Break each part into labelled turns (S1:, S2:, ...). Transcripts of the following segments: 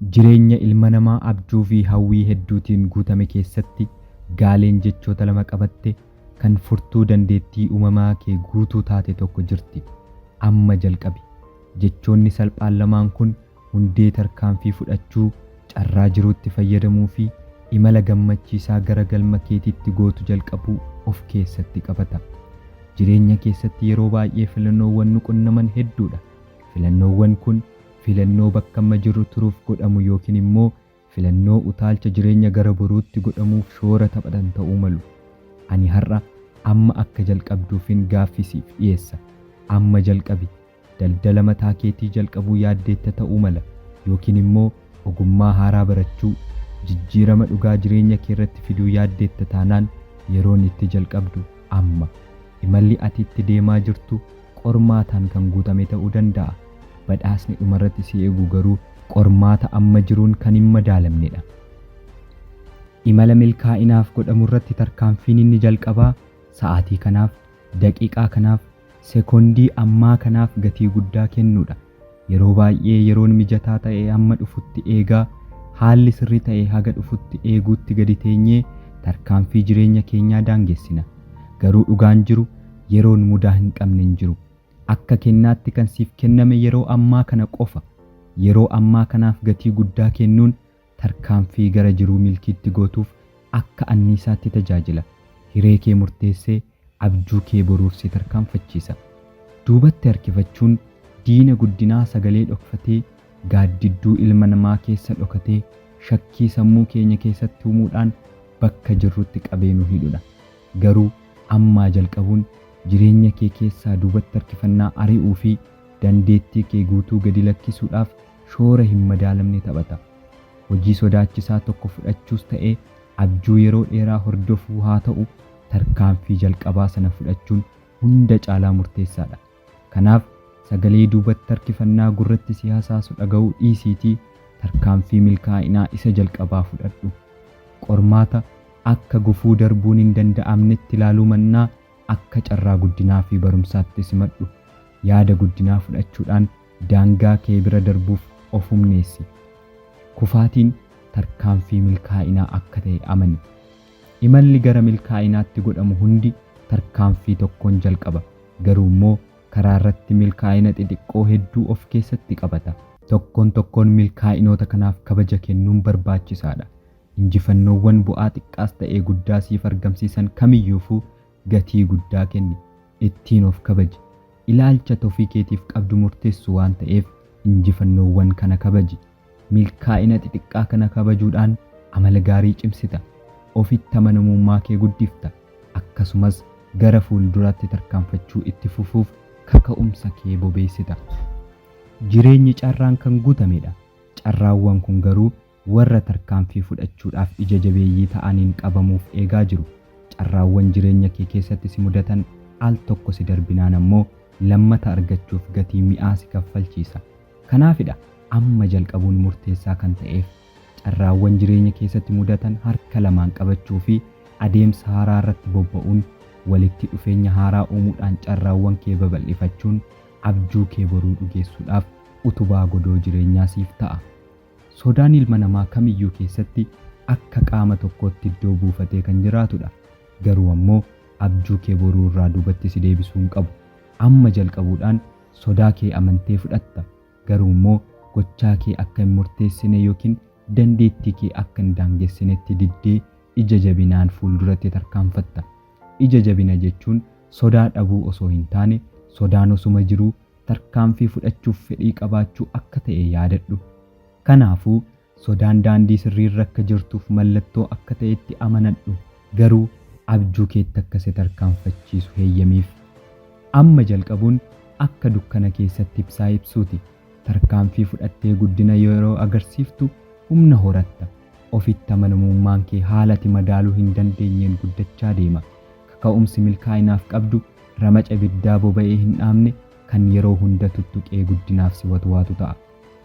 S1: Jireenya ilma namaa abjuu fi hawwii hedduutiin guutame keessatti gaaleen jechoota lama qabatte kan furtuu dandeettii uumamaa kee guutuu taate tokko jirti. Amma jalqabi. Jechoonni salphaan lamaan kun hundee tarkaanfii fudhachuu, carraa jiruutti fayyadamuu fi imala gammachiisaa gara galma keetiitti gootu jalqabuu of keessatti qabata. Jireenya keessatti yeroo baay'ee filannoowwan nu qunnaman hedduudha. Filannoowwan kun filannoo bakka amma jirru turuuf godhamu yookiin immoo filannoo utaalcha jireenya gara boruutti godhamuuf shoora taphatan ta'uu malu. Ani har'a amma akka jalqabduufin gaaffii siif dhiyeessa. Amma jalqabi. Daldala mataa keetii jalqabuu yaaddeetta ta'uu mala yookiin immoo ogummaa haaraa barachuu, jijjiirama dhugaa jireenya kee irratti fiduu yaaddeetta taanaan yeroon itti jalqabdu amma. Imalli ati itti deemaa jirtu qormaataan kan guutame ta'uu danda'a. Badhaasni dhumarratti si eegu garuu qormaata amma jiruun kan hin madaalamnedha. Imala milkaa'inaaf godhamu irratti tarkaanfiin inni jalqabaa sa'aatii kanaaf, daqiiqaa kanaaf, sekoondii ammaa kanaaf gatii guddaa kennuudha. Yeroo baay'ee yeroon mijataa ta'e hamma dhufutti eegaa, haalli sirrii ta'e haga dhufutti eeguutti gadi teenyee tarkaanfii jireenya keenyaa daangessina. Garuu dhugaan jiru yeroon mudaa hin qabne hin jiru. Akka kennaatti kan siif kenname yeroo ammaa kana qofa. Yeroo ammaa kanaaf gatii guddaa kennuun tarkaanfii gara jiruu milkiitti gootuuf akka anniisaatti tajaajila. Hiree kee murteessee abjuu kee boruuf si tarkaanfachiisa. Duubatti harkifachuun diina guddinaa sagalee dhokfatee gaaddidduu ilma namaa keessa dhokatee shakkii sammuu keenya keessatti uumuudhaan bakka jirrutti qabee nu hidhudha. Garuu ammaa jalqabuun jireenya kee keessaa duubatti harkifannaa ari'uu fi dandeettii kee guutuu gadi lakkisuudhaaf shoora hin madaalamne taphata. Hojii sodaachisaa tokko fudhachuus ta'ee abjuu yeroo dheeraa hordofuu haa ta'u, tarkaanfii jalqabaa sana fudhachuun hunda caalaa murteessaadha. Kanaaf sagalee duubatti harkifannaa gurratti si hasaasu dhaga'uu dhiisiitii tarkaanfii milkaa'inaa isa jalqabaa fudhadhu. Qormaata akka gufuu darbuun hin danda'amnetti ilaaluu mannaa akka carraa guddinaa fi barumsaatti simadhu. Yaada guddinaa fudhachuudhaan daangaa kee bira darbuuf of humneessi. Kufaatiin tarkaanfii milkaa'inaa akka ta'e amani. Imalli gara milkaa'inaatti godhamu hundi tarkaanfii tokkoon jalqaba. Garuu immoo karaa irratti milkaa'ina xixiqqoo hedduu of keessatti qabata. Tokkoon tokkoon milkaa'inoota kanaaf kabaja kennuun barbaachisaadha. Injifannoowwan bu'aa xiqqaas ta'ee guddaa siif argamsiisan kamiyyuufuu gatii guddaa kenni. Ittiin of kabaji. Ilaalcha ofii keetiif qabdu murteessu waan ta'eef injifannoowwan kana kabaji. Milkaa'ina xixiqqaa kana kabajuudhaan amala gaarii cimsita. Ofitti amanamummaa kee guddifta. Akkasumas gara fuulduraatti tarkaanfachuu itti fufuuf kaka'umsa kee bobeessita. Jireenyi carraan kan guutamedha. Carraawwan kun garuu warra tarkaanfii fudhachuudhaaf ija jabeeyyii ta'aniin qabamuuf eegaa jiru. Carraawwan jireenya kee keessatti si mudatan al tokko si darbinaan ammoo lammata argachuuf gatii mi'aa si kaffalchiisa. Kanaafidha amma jalqabuun murteessaa kan ta'eef carraawwan jireenya keessatti mudatan harka lamaan qabachuu fi adeemsa haaraa irratti bobba'uun walitti dhufeenya haaraa uumuudhaan carraawwan kee babal'ifachuun abjuu kee boruu dhugeessuudhaaf utubaa godoo jireenyaa siif ta'a. Sodaan ilma namaa kamiyyuu keessatti akka qaama tokkootti iddoo buufatee kan jiraatudha. Garuu ammoo abjuu kee boruu irraa duubatti si deebisuu hin qabu. Amma jalqabuudhaan sodaa kee amantee fudhatta. Garuu immoo gochaa kee akka hin murteessine yookiin dandeettii kee akka hin daangessinetti diddee ija jabinaan fuulduratti tarkaanfatta. Ija jabina jechuun sodaa dhabuu osoo hin taane sodaan osuma jiruu tarkaanfii fudhachuuf fedhii qabaachuu akka ta'e yaadadhu. Kanaafuu sodaan daandii sirriirra akka jirtuuf mallattoo akka ta'etti amanadhu. Garuu abjuu keetti akka si tarkaanfachiisu heeyyamiif. Amma jalqabuun akka dukkana keessatti ibsaa ibsuuti. Tarkaanfii fudhattee guddina yeroo agarsiiftu humna horatta. Ofitti amanamummaan kee haalati madaaluu hin dandeenyeen guddachaa deema. Kaka'umsi milkaa'inaaf qabdu ramaca ibiddaa boba'ee hin dhaamne kan yeroo hunda tuttuqee guddinaaf si watwaatu ta'a.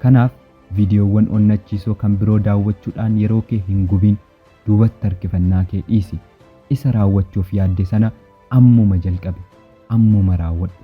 S1: Kanaaf viidiyoowwan onnachiisoo kan biroo daawwachuudhaan yeroo kee hin gubin. Duubatti harkifannaa kee dhiisi. Isa raawwachuuf yaadde sana ammuma jalqabi. Ammuma raawwadhu.